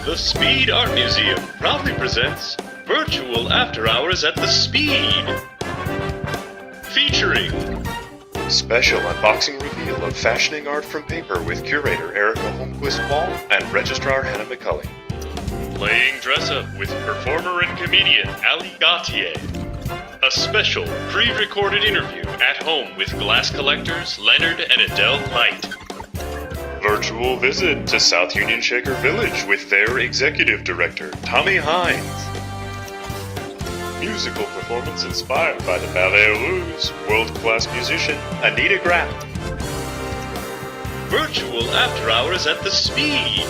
The Speed Art Museum proudly presents Virtual After Hours at the Speed, featuring special unboxing reveal of fashioning art from paper with curator Erica Holmquist-Wall and registrar Hannah McAulay. Playing dress-up with performer and comedian Ali Gautier. A special pre-recorded interview at home with glass collectors Leonard and Adele Leight. Virtual visit to South Union Shaker Village with their executive director, Tommy Hines. Musical performance inspired by the Ballets Russes, world-class musician Anita Graef. Virtual After Hours at the Speed.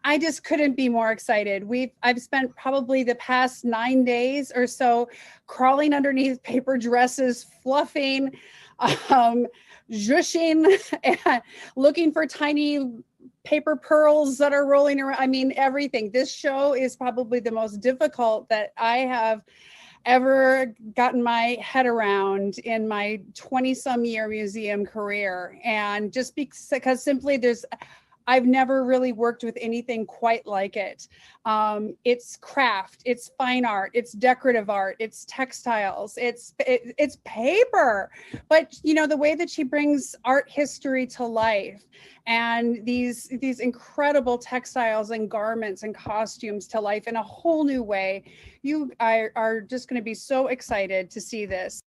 I just couldn't be more excited. I've spent probably the past 9 days or so crawling underneath paper dresses, fluffing, zhushing, and looking for tiny paper pearls that are rolling around. I mean, everything. This show is probably the most difficult that I have ever gotten my head around in my 20-some year museum career. And just because simply I've never really worked with anything quite like it. It's craft, it's fine art, it's decorative art, it's textiles, it's paper. But you know, the way that she brings art history to life and these incredible textiles and garments and costumes to life in a whole new way, you are just going to be so excited to see this.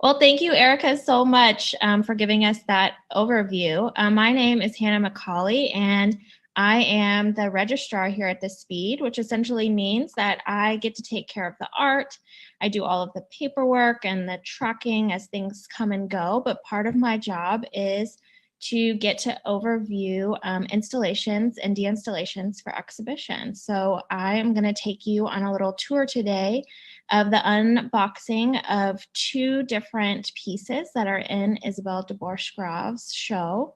Well, thank you, Erica, so much for giving us that overview. My name is Hannah McAulay, and I am the registrar here at the Speed, which essentially means that I get to take care of the art. I do all of the paperwork and the tracking as things come and go, but part of my job is to get to overview installations and de-installations for exhibitions. So I am going to take you on a little tour today of the unboxing of 2 different pieces that are in Isabelle de Borchgrave's show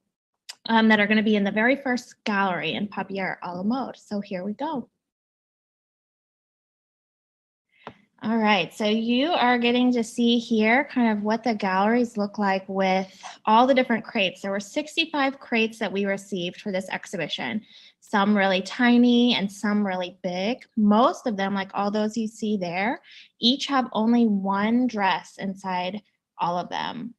that are going to be in the very first gallery in Papier à la Mode. So here we go. All right, so you are getting to see here kind of what the galleries look like with all the different crates. There were 65 crates that we received for this exhibition, some really tiny and some really big. Most of them, like all those you see there, each have only one dress inside all of them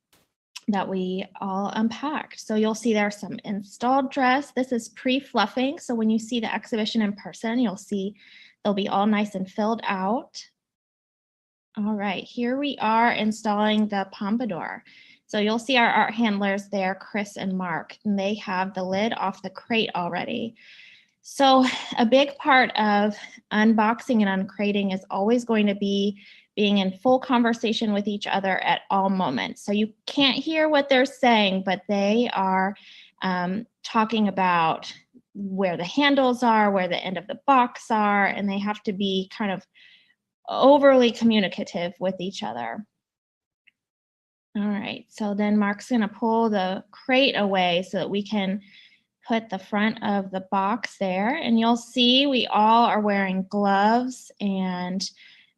that we all unpacked. So you'll see there's some installed dress. This is pre-fluffing, so when you see the exhibition in person, you'll see they'll be all nice and filled out. All right, here we are installing the pompadour. So you'll see our art handlers there, Chris and Mark, and they have the lid off the crate already. So a big part of unboxing and uncrating is always going to be being in full conversation with each other at all moments. So you can't hear what they're saying, but they are talking about where the handles are, where the end of the box are, and they have to be kind of overly communicative with each other. All right, so then Mark's gonna pull the crate away so that we can put the front of the box there, and you'll see we all are wearing gloves, and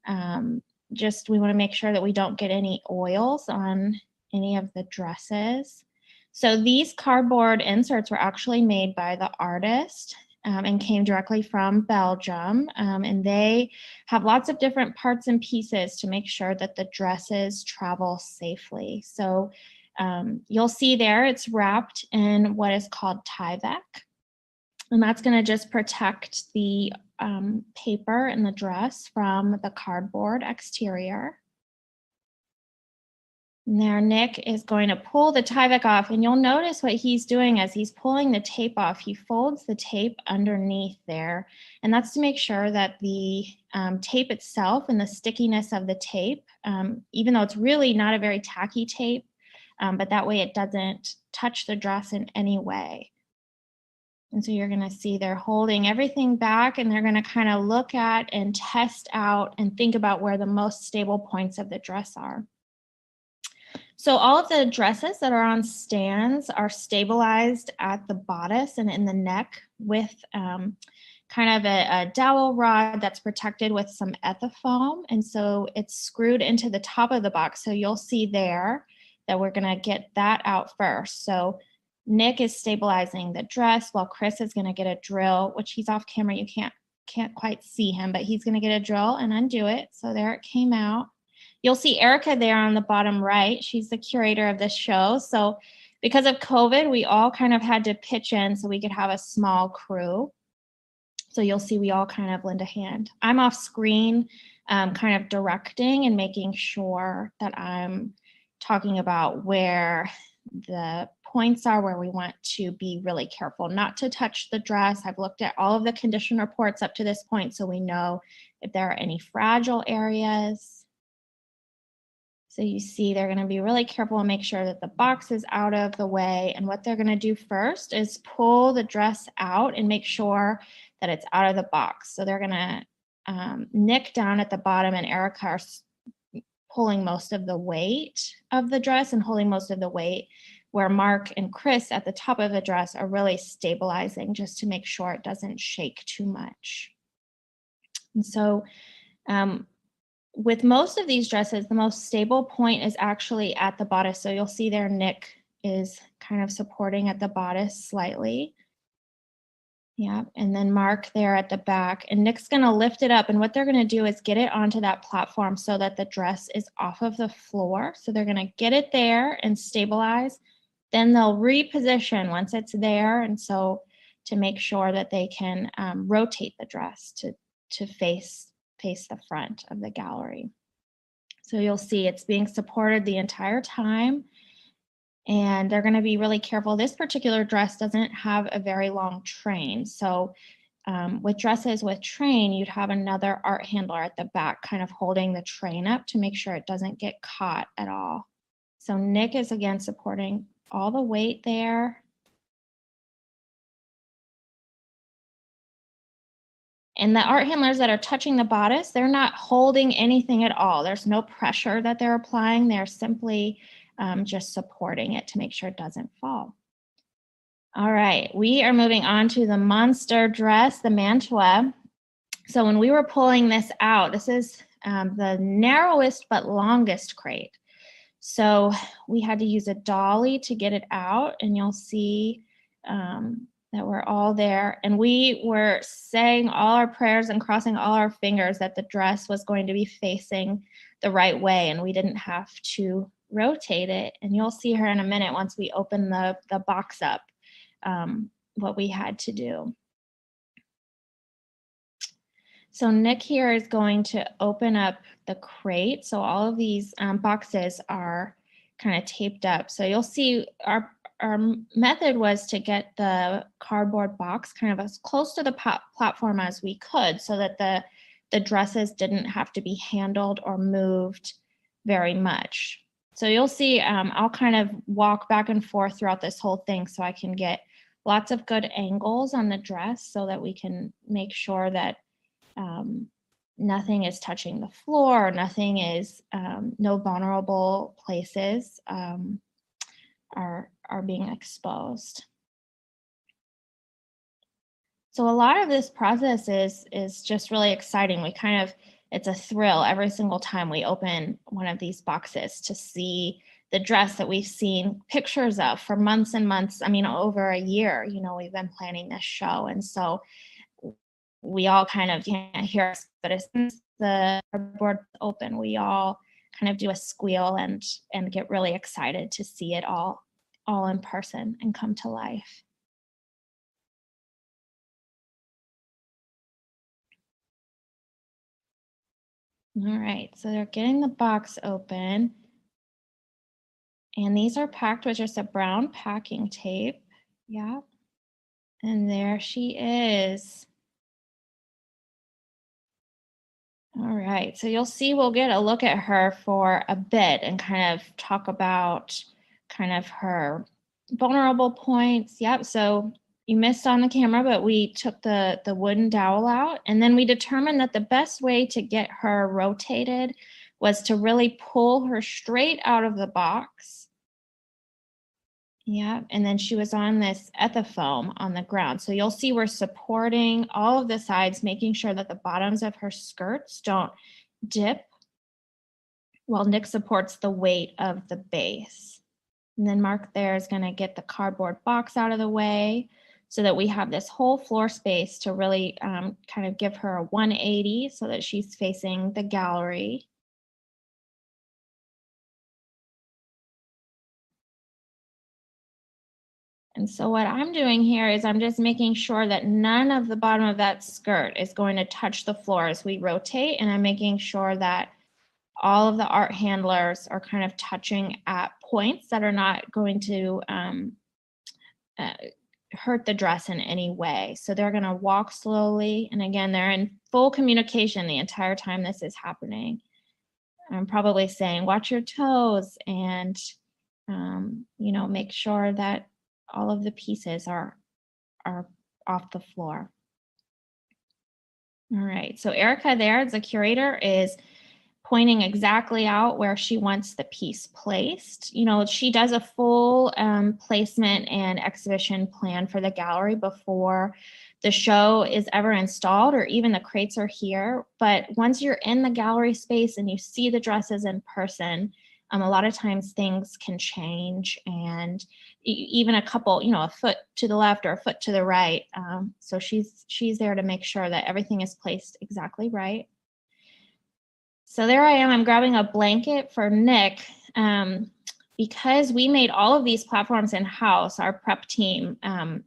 we wanna make sure that we don't get any oils on any of the dresses. So these cardboard inserts were actually made by the artist and came directly from Belgium. And they have lots of different parts and pieces to make sure that the dresses travel safely. So you'll see there it's wrapped in what is called Tyvek. And that's gonna just protect the paper and the dress from the cardboard exterior. Now Nick is going to pull the Tyvek off, and you'll notice what he's doing as he's pulling the tape off. He folds the tape underneath there, and that's to make sure that the tape itself and the stickiness of the tape, even though it's really not a very tacky tape, but that way it doesn't touch the dress in any way. And so you're going to see they're holding everything back, and they're going to kind of look at and test out and think about where the most stable points of the dress are. So all of the dresses that are on stands are stabilized at the bodice and in the neck with kind of a dowel rod that's protected with some ethafoam. And so it's screwed into the top of the box. So you'll see there that we're gonna get that out first. So Nick is stabilizing the dress while Chris is gonna get a drill, which he's off camera. You can't quite see him, but he's gonna get a drill and undo it. So there it came out. You'll see Erica there on the bottom right. She's the curator of this show. So because of COVID, we all kind of had to pitch in so we could have a small crew. So you'll see we all kind of lend a hand. I'm off screen kind of directing and making sure that I'm talking about where the points are, where we want to be really careful not to touch the dress. I've looked at all of the condition reports up to this point so we know if there are any fragile areas. So you see they're going to be really careful and make sure that the box is out of the way. And what they're going to do first is pull the dress out and make sure that it's out of the box. So they're going to nick down at the bottom, and Erica are pulling most of the weight of the dress and holding most of the weight, where Mark and Chris at the top of the dress are really stabilizing just to make sure it doesn't shake too much. And so with most of these dresses, the most stable point is actually at the bodice. So you'll see there Nick is kind of supporting at the bodice slightly. Yeah, and then Mark there at the back, and Nick's gonna lift it up, and what they're gonna do is get it onto that platform so that the dress is off of the floor. So they're gonna get it there and stabilize, then they'll reposition once it's there, and so to make sure that they can rotate the dress to face the front of the gallery. So you'll see it's being supported the entire time. And they're going to be really careful. This particular dress doesn't have a very long train. So with dresses with train, you'd have another art handler at the back kind of holding the train up to make sure it doesn't get caught at all. So Nick is again supporting all the weight there. And the art handlers that are touching the bodice, they're not holding anything at all. There's no pressure that they're applying. They're simply just supporting it to make sure it doesn't fall. All right, we are moving on to the monster dress, the mantua. So when we were pulling this out, this is the narrowest but longest crate. So we had to use a dolly to get it out, and you'll see that we're all there. And we were saying all our prayers and crossing all our fingers that the dress was going to be facing the right way, and we didn't have to rotate it. And you'll see her in a minute once we open the box up, what we had to do. So Nick here is going to open up the crate. So all of these boxes are kind of taped up. So you'll see our method was to get the cardboard box kind of as close to the platform as we could so that the dresses didn't have to be handled or moved very much. So you'll see I'll kind of walk back and forth throughout this whole thing so I can get lots of good angles on the dress so that we can make sure that nothing is touching the floor, nothing is, no vulnerable places are being exposed. So a lot of this process is just really exciting. We kind of, it's a thrill every single time we open one of these boxes to see the dress that we've seen pictures of for months and months. I mean, over a year, you know, we've been planning this show. And so we all kind of can't hear us, but as soon as the board open, we all kind of do a squeal and get really excited to see it all in person and come to life. All right, so they're getting the box open. And these are packed with just a brown packing tape. Yeah. And there she is. All right, so you'll see we'll get a look at her for a bit and kind of talk about kind of her vulnerable points. Yep, so you missed on the camera, but we took the wooden dowel out, and then we determined that the best way to get her rotated was to really pull her straight out of the box. Yeah, and then she was on this ethafoam on the ground. So you'll see we're supporting all of the sides, making sure that the bottoms of her skirts don't dip while Nick supports the weight of the base. And then Mark there is going to get the cardboard box out of the way so that we have this whole floor space to really kind of give her a 180 so that she's facing the gallery. And so what I'm doing here is I'm just making sure that none of the bottom of that skirt is going to touch the floor as we rotate, and I'm making sure that all of the art handlers are kind of touching at points that are not going to hurt the dress in any way. So they're going to walk slowly, and again, they're in full communication the entire time this is happening. I'm probably saying, watch your toes, and you know, make sure that all of the pieces are off the floor. All right, so Erica there, the curator, is pointing exactly out where she wants the piece placed. You know, she does a full placement and exhibition plan for the gallery before the show is ever installed or even the crates are here. But once you're in the gallery space and you see the dresses in person, a lot of times things can change, and even a couple, you know, a foot to the left or a foot to the right. So she's there to make sure that everything is placed exactly right. So there I am, I'm grabbing a blanket for Nick. Because we made all of these platforms in-house, our prep team,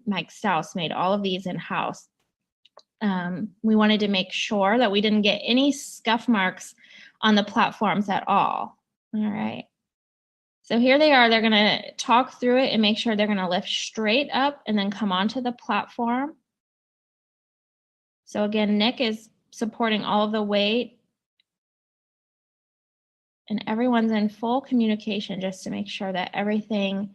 Mike Stouse made all of these in-house. We wanted to make sure that we didn't get any scuff marks on the platforms at all. All right. So here they are. They're going to talk through it and make sure they're going to lift straight up and then come onto the platform. So again, Nick is supporting all of the weight. And everyone's in full communication just to make sure that everything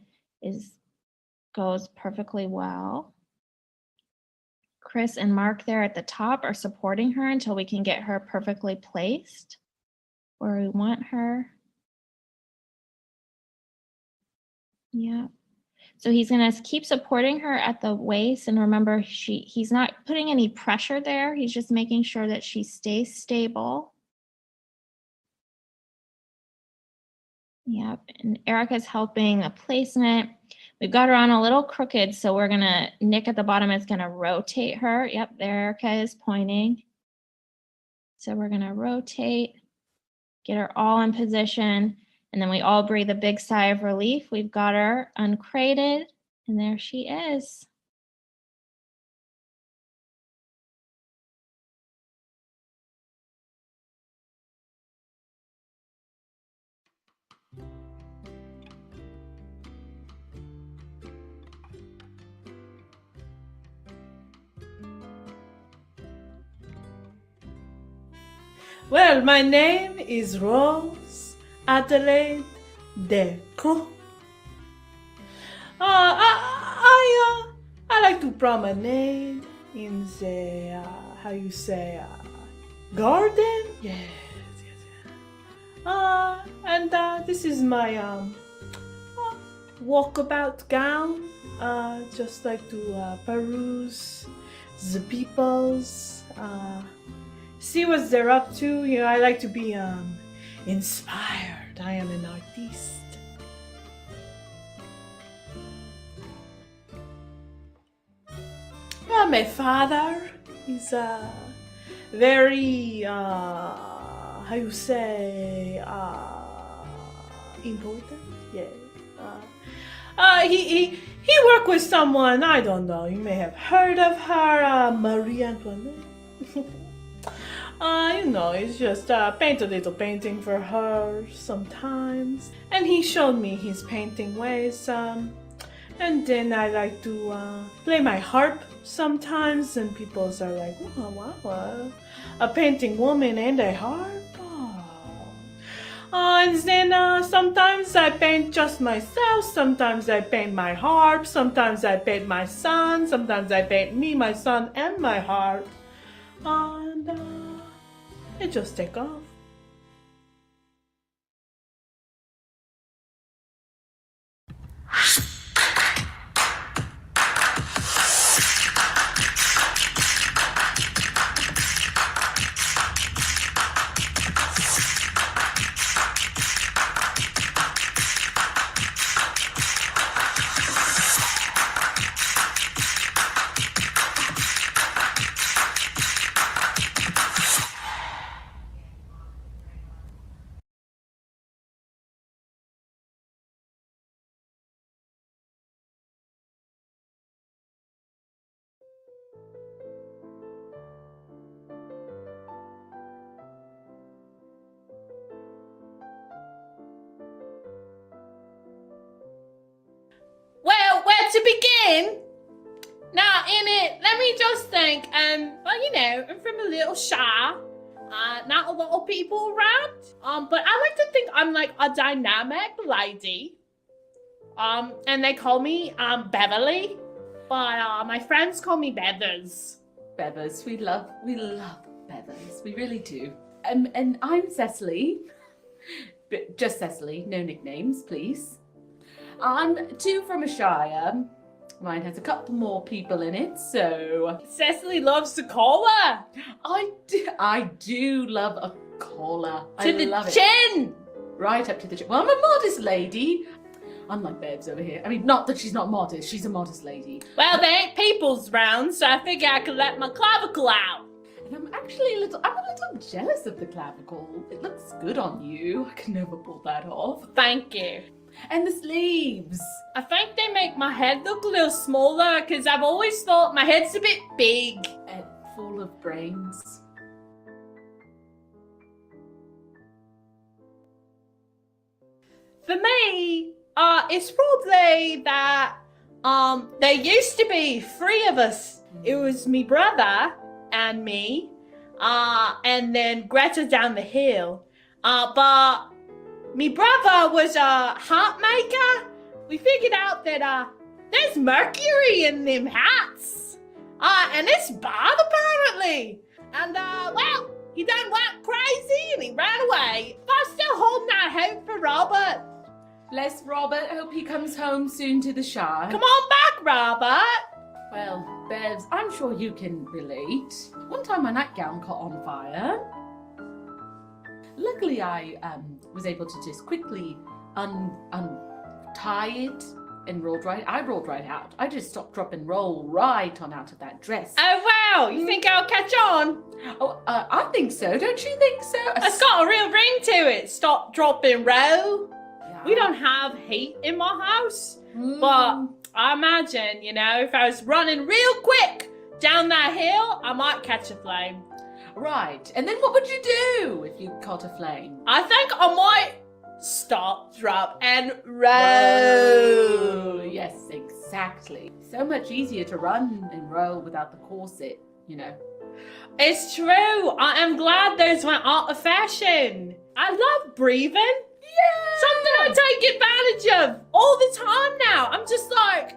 goes perfectly well. Chris and Mark there at the top are supporting her until we can get her perfectly placed where we want her. Yeah. So he's going to keep supporting her at the waist, and remember, he's not putting any pressure there. He's just making sure that she stays stable. Yep, and Erica's helping the placement. We've got her on a little crooked, so we're gonna, Nick at the bottom is gonna rotate her. Yep, there Erica is pointing. So we're gonna rotate, get her all in position, and then we all breathe a big sigh of relief. We've got her uncrated, and there she is. Well, my name is Rose Adelaide de Borchgrave. I like to promenade in the how you say garden. Yes. And this is my walkabout gown. Just like to peruse the people's. See what they're up to. You know, I like to be inspired. I am an artist. Well, my father is very how you say important. Yeah. He worked with someone, I don't know. You may have heard of her, Marie Antoinette. You know, it's just paint a little painting for her sometimes. And he showed me his painting ways. And then I like to play my harp sometimes, and people are like, wow, a painting woman and a harp? And then sometimes I paint just myself, sometimes I paint my harp, sometimes I paint my son, sometimes I paint me, my son, and my harp. And it just take off. begin? Now, in it, let me just think. Well, you know, I'm from a little shire. Not a lot of people around. But I like to think I'm like a dynamic lady. And they call me Beverly, but my friends call me Beathers. Beathers, we love Beathers, we really do. And I'm Cecily, but just Cecily, no nicknames, please. I'm too from a shire. Mine has a couple more people in it, so Cecily loves the collar. I do love a collar. To the chin. Right up to the chin. Well, I'm a modest lady. Unlike Babes over here. I mean, not that she's not modest, she's a modest lady. Well, there ain't peoples round, so I figure I could let my clavicle out. And I'm actually a little jealous of the clavicle. It looks good on you. I can never pull that off. Thank you. And the sleeves. I think they make my head look a little smaller, because I've always thought my head's a bit big. And full of brains. For me, it's probably that there used to be 3 of us. It was me brother and me, and then Greta down the hill. But me brother was a hat maker. We figured out that there's mercury in them hats, and it's bad apparently. And well, he done went crazy and he ran away. But I'm still holding out hope for Robert. Bless Robert. Hope he comes home soon to the Shire. Come on back, Robert. Well, Bevs, I'm sure you can relate. One time my nightgown caught on fire. Luckily, I was able to just quickly untie it and rolled right. I rolled right out. I just stopped, drop, and roll right on out of that dress. Oh wow! You think I'll catch on? Oh, I think so. Don't you think so? It's got a real ring to it. Stop, drop, and roll. Yeah. We don't have heat in my house, but I imagine, you know, if I was running real quick down that hill, I might catch a flame. Right. And then what would you do if you caught a flame? I think I might stop, drop, and roll. Whoa. Yes, exactly. So much easier to run and roll without the corset, you know. It's true. I am glad those went out of fashion. I love breathing. Yeah. Something I take advantage of all the time now. I'm just like,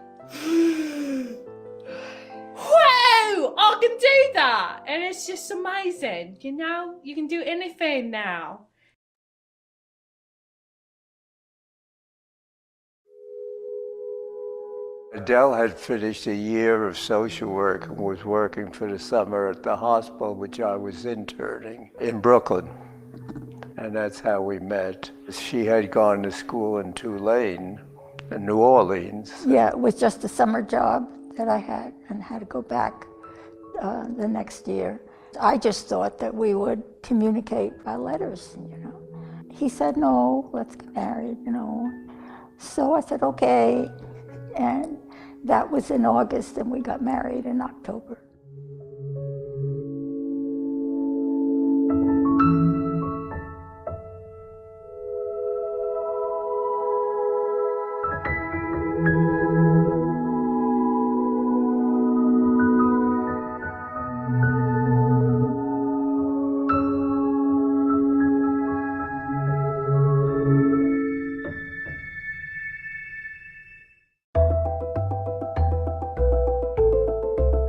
whoa, I can do that. And it's just amazing. You know, you can do anything now. Adele had finished a year of social work and was working for the summer at the hospital, which I was interning in Brooklyn. And that's how we met. She had gone to school in Tulane, in New Orleans. Yeah, it was just a summer job that I had and had to go back the next year. I just thought that we would communicate by letters, you know. He said, no, let's get married, you know. So I said, okay. And that was in August, and we got married in October.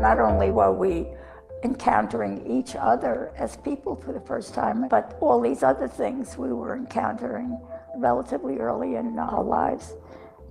Not only were we encountering each other as people for the first time, but all these other things we were encountering relatively early in our lives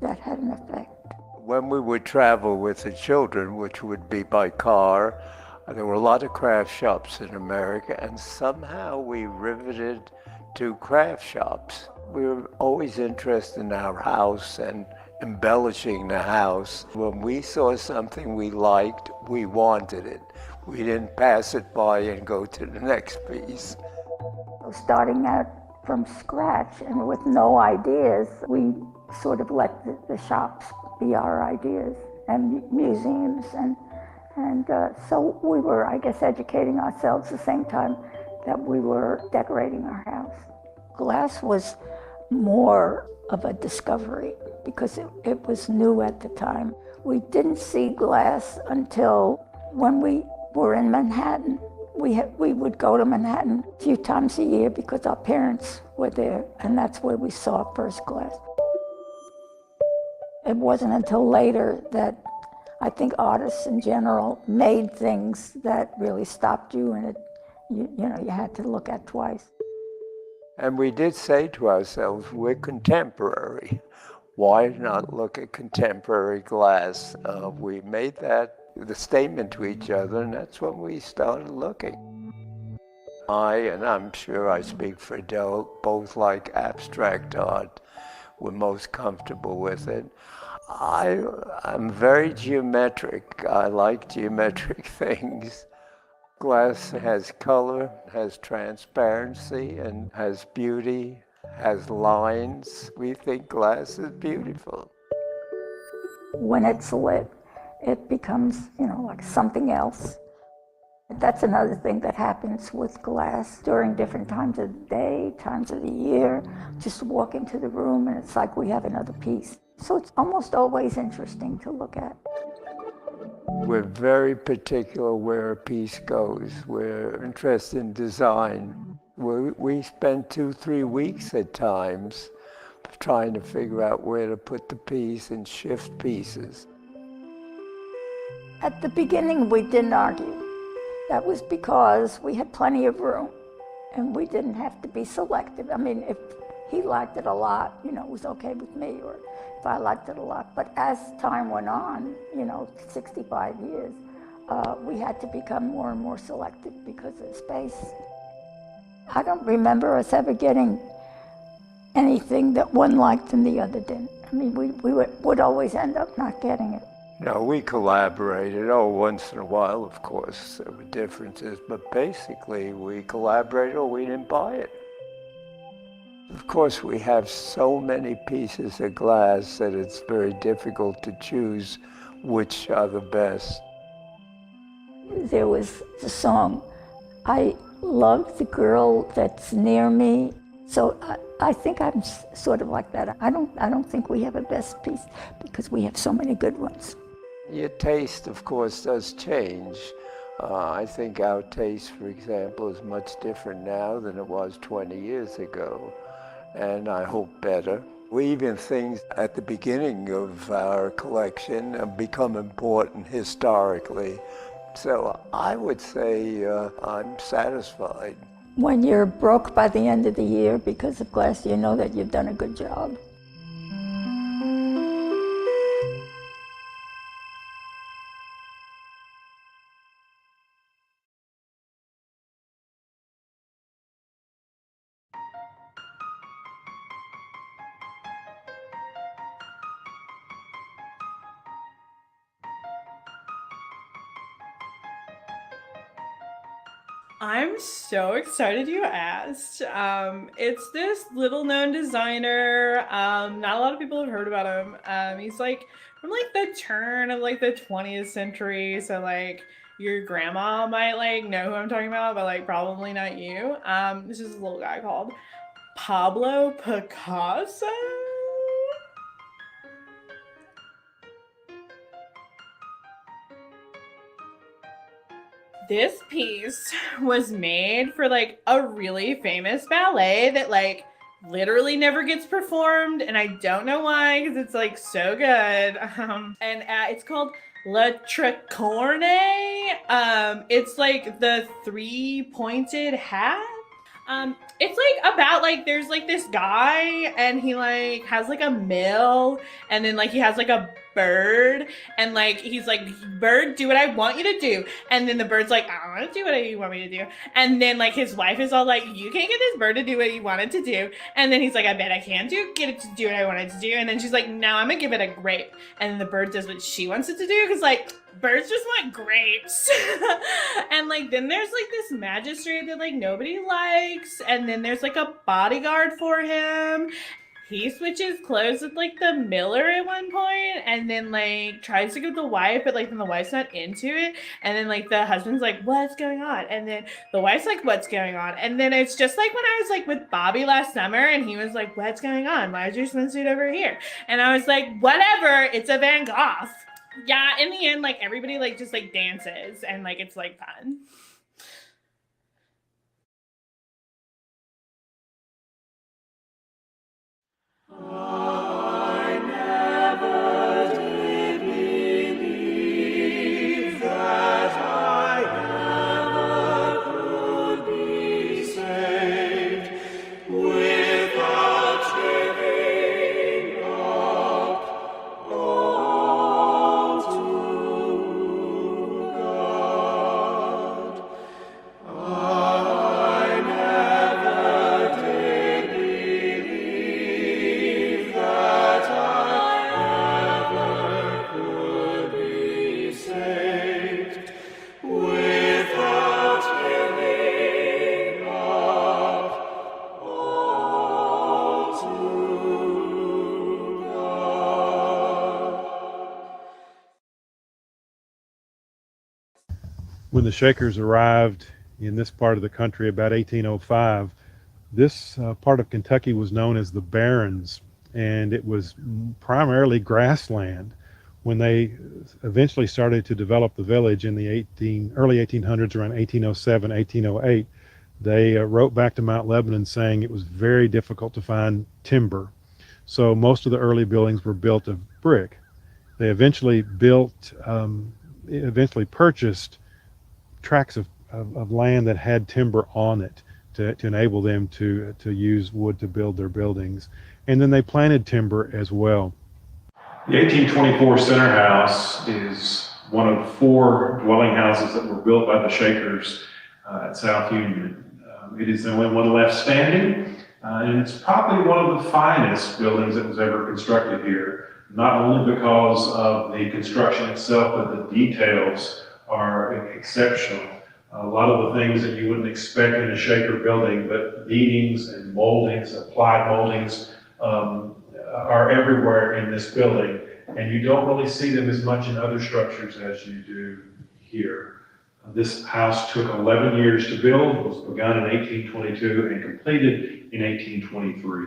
that had an effect. When we would travel with the children, which would be by car, there were a lot of craft shops in America, and somehow we riveted to craft shops. We were always interested in our house and embellishing the house. When we saw something we liked, we wanted it. We didn't pass it by and go to the next piece. Starting out from scratch and with no ideas, we sort of let the shops be our ideas, and museums, and so we were, I guess, educating ourselves at the same time that we were decorating our house. Glass was more of a discovery because it was new at the time. We didn't see glass until when we were in Manhattan. We would go to Manhattan a few times a year because our parents were there, and that's where we saw first glass. It wasn't until later that I think artists in general made things that really stopped you, and you had to look at twice. And we did say to ourselves, we're contemporary. Why not look at contemporary glass? We made that the statement to each other, and that's when we started looking. And I'm sure I speak for Adele, both like abstract art. We're most comfortable with it. I'm very geometric. I like geometric things. Glass has color, has transparency, and has beauty, has lines. We think glass is beautiful. When it's lit, it becomes, like something else. That's another thing that happens with glass during different times of the day, times of the year. Just walk into the room and it's like we have another piece. So it's almost always interesting to look at. We're very particular where a piece goes. We're interested in design. We spend 2-3 weeks at times trying to figure out where to put the piece and shift pieces. At the beginning, we didn't argue. That was because we had plenty of room and we didn't have to be selective. I mean, if he liked it a lot, it was okay with me, or if I liked it a lot. But as time went on, 65 years, we had to become more and more selective because of space. I don't remember us ever getting anything that one liked and the other didn't. I mean, we would always end up not getting it. No, we collaborated. Once in a while, of course, there were differences, but basically we collaborated or we didn't buy it. Of course, we have so many pieces of glass that it's very difficult to choose which are the best. There was the song, I love the girl that's near me. So I think I'm sort of like that. I don't think we have a best piece because we have so many good ones. Your taste, of course, does change. I think our taste, for example, is much different now than it was 20 years ago, and I hope better. Even things at the beginning of our collection have become important historically. So I would say I'm satisfied. When you're broke by the end of the year because of glass, you know that you've done a good job. I'm so excited you asked. It's this little known designer. Not a lot of people have heard about him. He's like from like the turn of like the 20th century. So like your grandma might like know who I'm talking about, but like probably not you. This is a little guy called Pablo Picasso. This piece was made for like a really famous ballet that like literally never gets performed, and I don't know why because it's like so good. It's called La Tricorne. It's like the three-pointed hat. It's like about like there's like this guy and he like has like a mill, and then like he has like a bird, and like he's like, bird, do what I want you to do, and then the bird's like, I don't want to do what you want me to do, and then like his wife is all like, you can't get this bird to do what you want it to do, and then he's like, I bet I can get it to do what I want it to do, and then she's like, no, I'm gonna give it a grape, and then the bird does what she wants it to do because like birds just want grapes. And like then there's like this magistrate that like nobody likes, and then there's like a bodyguard for him. He switches clothes with like the miller at one point, and then like tries to go with the wife, but like then the wife's not into it, and then like the husband's like, what's going on? And then the wife's like, what's going on? And then it's just like when I was like with Bobby last summer, and he was like, what's going on? Why is your swimsuit over here? And I was like, whatever, it's a Van Gogh. Yeah, in the end, like everybody like just like dances and like it's like fun. When the Shakers arrived in this part of the country about 1805, this part of Kentucky was known as the Barrens, and it was primarily grassland. When they eventually started to develop the village in the early 1800s, around 1807, 1808, they wrote back to Mount Lebanon saying it was very difficult to find timber. So most of the early buildings were built of brick. They eventually purchased tracts of land that had timber on it to enable them to use wood to build their buildings. And then they planted timber as well. The 1824 Center House is one of 4 dwelling houses that were built by the Shakers at South Union. It is the only one left standing, and it's probably one of the finest buildings that was ever constructed here, not only because of the construction itself, but the details are exceptional. A lot of the things that you wouldn't expect in a Shaker building, but beadings and moldings, applied moldings, are everywhere in this building, and you don't really see them as much in other structures as you do here. This house took 11 years to build. It was begun in 1822 and completed in 1823.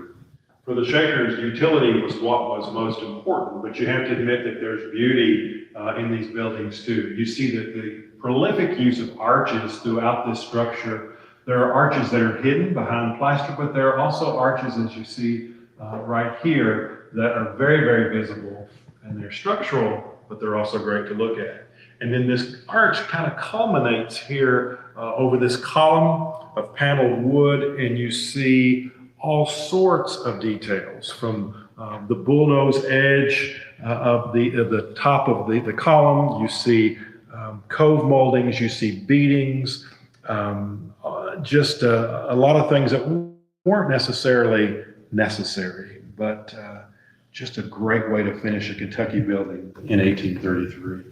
For the Shakers, utility was what was most important, but you have to admit that there's beauty in these buildings too. You see that the prolific use of arches throughout this structure. There are arches that are hidden behind plaster, but there are also arches, as you see right here, that are very, very visible, and they're structural, but they're also great to look at. And then this arch kind of culminates here over this column of paneled wood, and you see all sorts of details from the bullnose edge of the top of the column. You see cove moldings, you see beadings, just a lot of things that weren't necessarily necessary, but just a great way to finish a Kentucky building in 1833.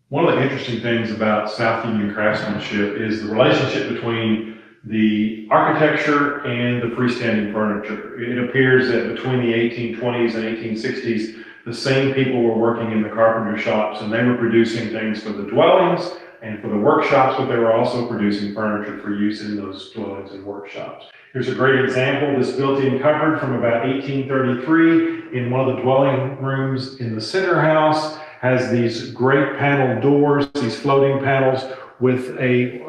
One of the interesting things about South Union craftsmanship is the relationship between the architecture and the freestanding furniture. It appears that between the 1820s and 1860s, the same people were working in the carpenter shops, and they were producing things for the dwellings and for the workshops, but they were also producing furniture for use in those dwellings and workshops. Here's a great example. This built-in cupboard from about 1833 in one of the dwelling rooms in the center house has these great panel doors, these floating panels with a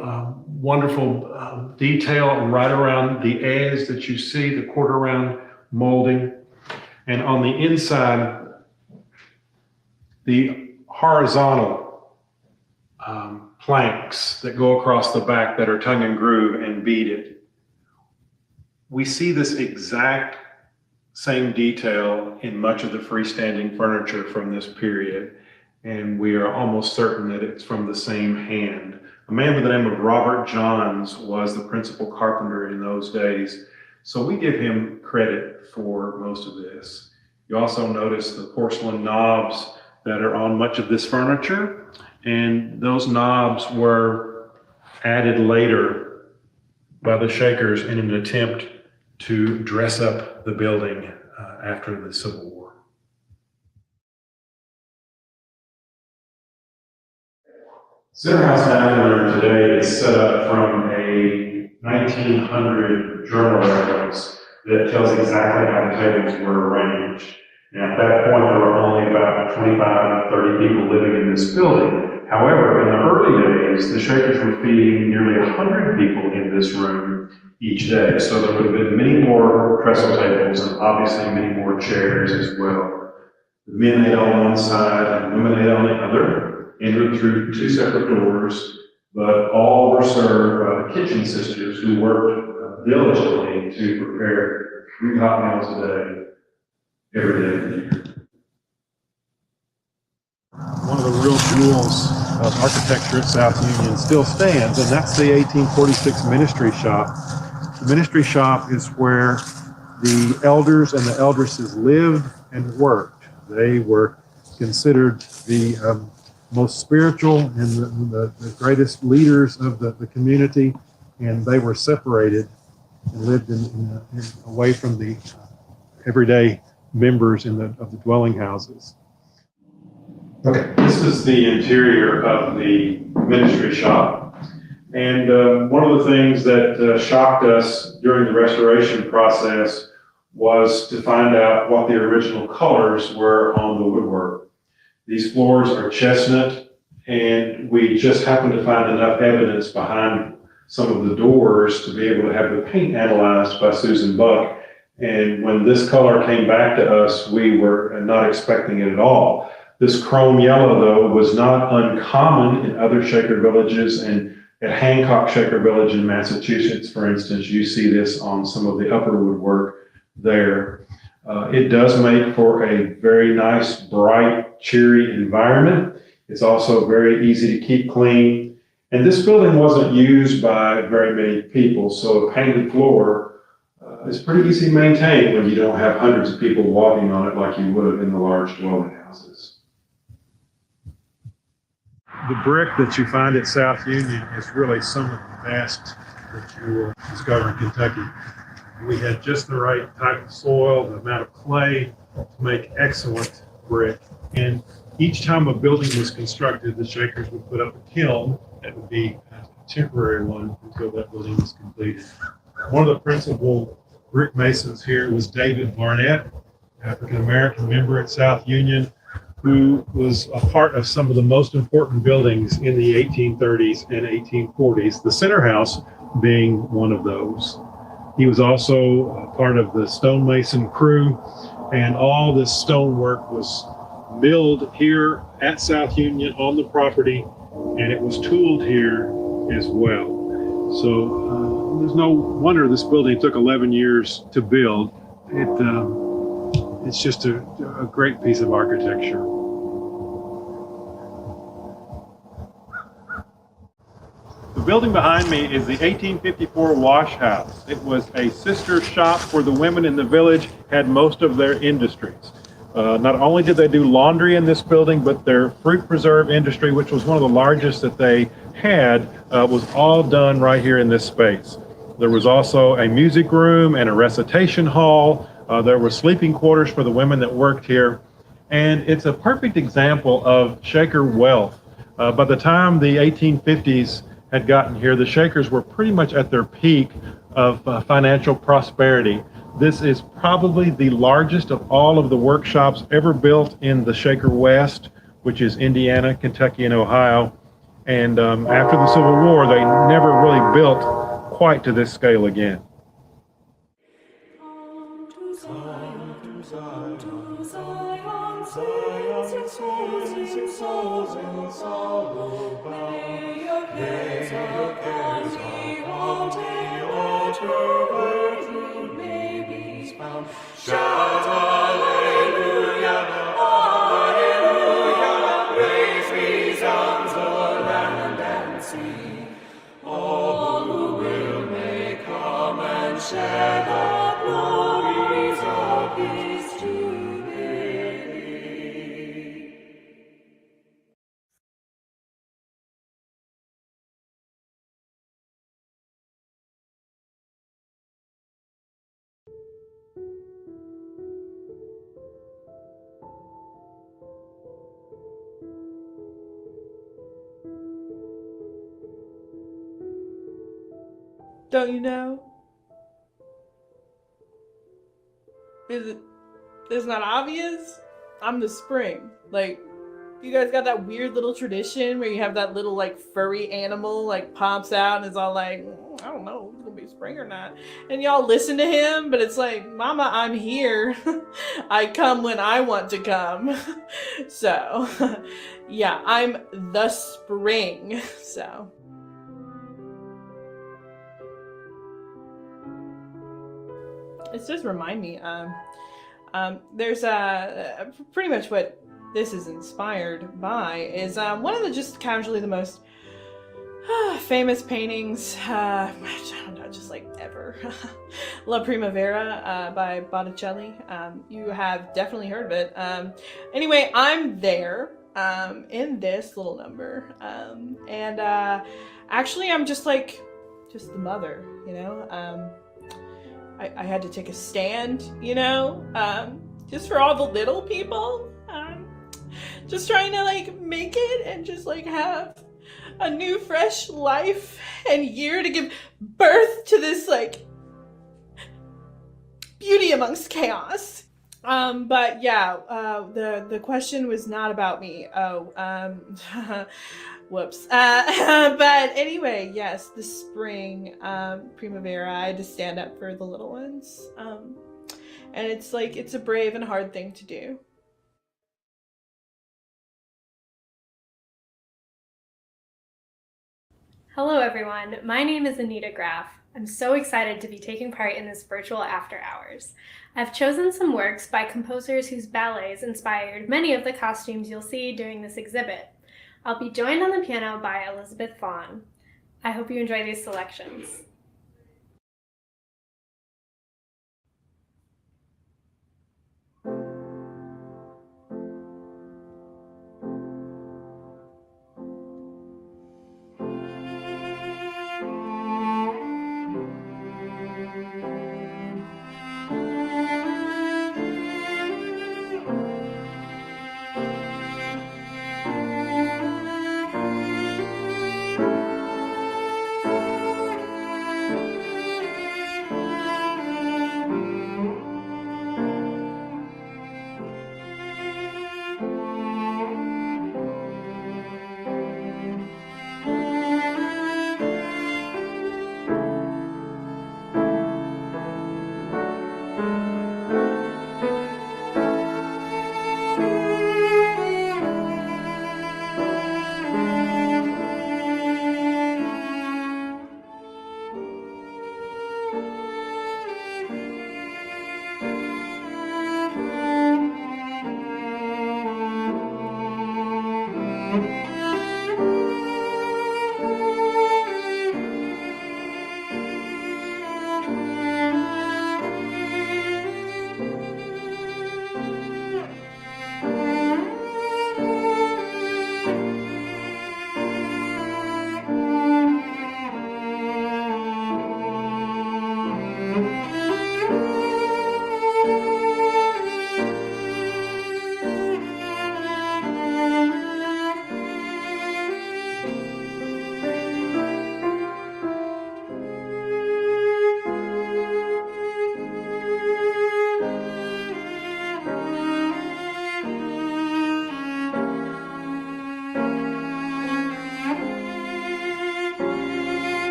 wonderful detail right around the edge that you see, the quarter round molding. And on the inside, the horizontal planks that go across the back that are tongue and groove and beaded. We see this exact same detail in much of the freestanding furniture from this period, and we are almost certain that it's from the same hand. A man by the name of Robert Johns was the principal carpenter in those days, so we give him credit for most of this. You also notice the porcelain knobs that are on much of this furniture, and those knobs were added later by the Shakers in an attempt to dress up the building after the Civil War. Center House Dining Room today is set up from a 1900 journal reference that tells exactly how the tables were arranged. And at that point, there were only about 25 to 30 people living in this building. However, in the early days, the Shakers were feeding nearly 100 people in this room each day. So there would have been many more trestle tables and obviously many more chairs as well. The men ate on one side and women ate on the other, entered through two separate doors, but all were served by the kitchen sisters who worked diligently to prepare 3 hot meals a day, every day of the year. One of the real jewels of architecture at South Union still stands, and that's the 1846 Ministry Shop. The Ministry Shop is where the elders and the eldresses lived and worked. They were considered the most spiritual and the greatest leaders of the community, and they were separated and lived away from the everyday members of the dwelling houses. Okay, this is the interior of the Ministry Shop. And one of the things that shocked us during the restoration process was to find out what the original colors were on the woodwork. These floors are chestnut, and we just happened to find enough evidence behind some of the doors to be able to have the paint analyzed by Susan Buck. And when this color came back to us, we were not expecting it at all. This chrome yellow, though, was not uncommon in other Shaker villages, and at Hancock Shaker Village in Massachusetts, for instance, you see this on some of the upper woodwork there. It does make for a very nice, bright, cheery environment. It's also very easy to keep clean. And this building wasn't used by very many people, so a painted floor is pretty easy to maintain when you don't have hundreds of people walking on it like you would in the large dwelling houses. The brick that you find at South Union is really some of the best that you will discover in Kentucky. We had just the right type of soil, the amount of clay to make excellent brick. And each time a building was constructed, the Shakers would put up a kiln that would be a temporary one until that building was completed. One of the principal brick masons here was David Barnett, African-American member at South Union, who was a part of some of the most important buildings in the 1830s and 1840s, the Center House being one of those. He was also a part of the stonemason crew, and all this stonework was milled here at South Union on the property, and it was tooled here as well. So there's no wonder this building took 11 years to build. It's just a great piece of architecture. The building behind me is the 1854 wash house. It was a sister shop where the women in the village had most of their industries. Not only did they do laundry in this building, but their fruit preserve industry, which was one of the largest that they had, was all done right here in this space. There was also a music room and a recitation hall. There were sleeping quarters for the women that worked here. And it's a perfect example of Shaker wealth. By the time the 1850s had gotten here, the Shakers were pretty much at their peak of financial prosperity. This is probably the largest of all of the workshops ever built in the Shaker West, which is Indiana, Kentucky, and Ohio. And after the Civil War, they never really built quite to this scale again. Shout hallelujah, hallelujah, praise resounds o'er land and sea. All who will may come and share the glories of his jubilee. Don't you know? it's not obvious? I'm the spring. Like, you guys got that weird little tradition where you have that little like furry animal like pops out and is all like, I don't know if it's gonna be spring or not. And y'all listen to him, but it's like, Mama, I'm here. I come when I want to come. So, yeah, I'm the spring. So. It's just remind me. There's pretty much what this is inspired by is one of the just casually the most famous paintings, I don't know, just like ever. La Primavera by Botticelli. You have definitely heard of it. Anyway, I'm there in this little number, and actually I'm just the mother, you know. I had to take a stand, you know, just for all the little people, just trying to like make it and just like have a new fresh life and year to give birth to this like beauty amongst chaos. But yeah, the question was not about me. Whoops. But anyway, yes, the spring, Primavera, I had to stand up for the little ones. And it's like, it's a brave and hard thing to do. Hello everyone, my name is Anita Graef. I'm so excited to be taking part in this virtual after hours. I've chosen some works by composers whose ballets inspired many of the costumes you'll see during this exhibit. I'll be joined on the piano by Elizabeth Vaughn. I hope you enjoy these selections.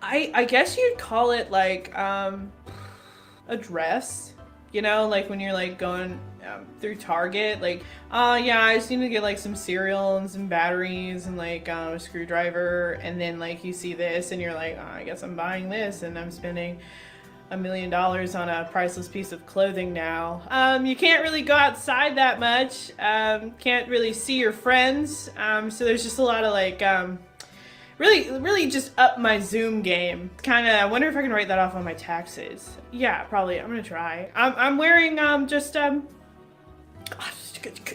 I guess you'd call it like a dress, you know, like when you're like going through Target, like, yeah, I just need to get like some cereal and some batteries and like a screwdriver, and then like you see this and you're like, oh, I guess I'm buying this and I'm spending $1 million on a priceless piece of clothing now. You can't really go outside that much, can't really see your friends, so there's just a lot of like really just up my Zoom game. Kind of, I wonder if I can write that off on my taxes. Yeah, probably. I'm gonna try. I'm wearing just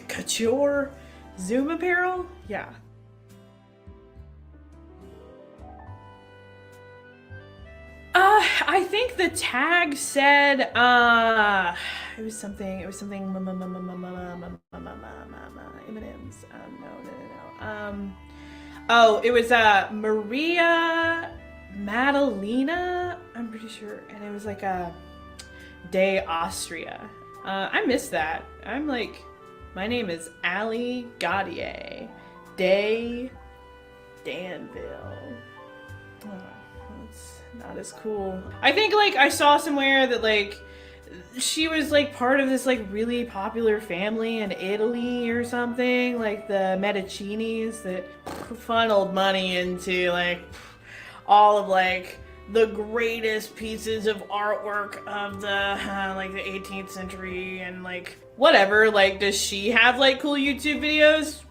couture Zoom apparel. Yeah. I think the tag said it was something M&Ms. No. Oh, it was Maria Madalena, I'm pretty sure, and it was like a Day Austria. I miss that. I'm like, my name is Ali Gautier, Day Danville. Oh, it's not as cool. I think like I saw somewhere that like she was like part of this like really popular family in Italy or something, like the Medicinis, that funneled money into like all of like the greatest pieces of artwork of the like the 18th century and like whatever. Like, does she have like cool YouTube videos?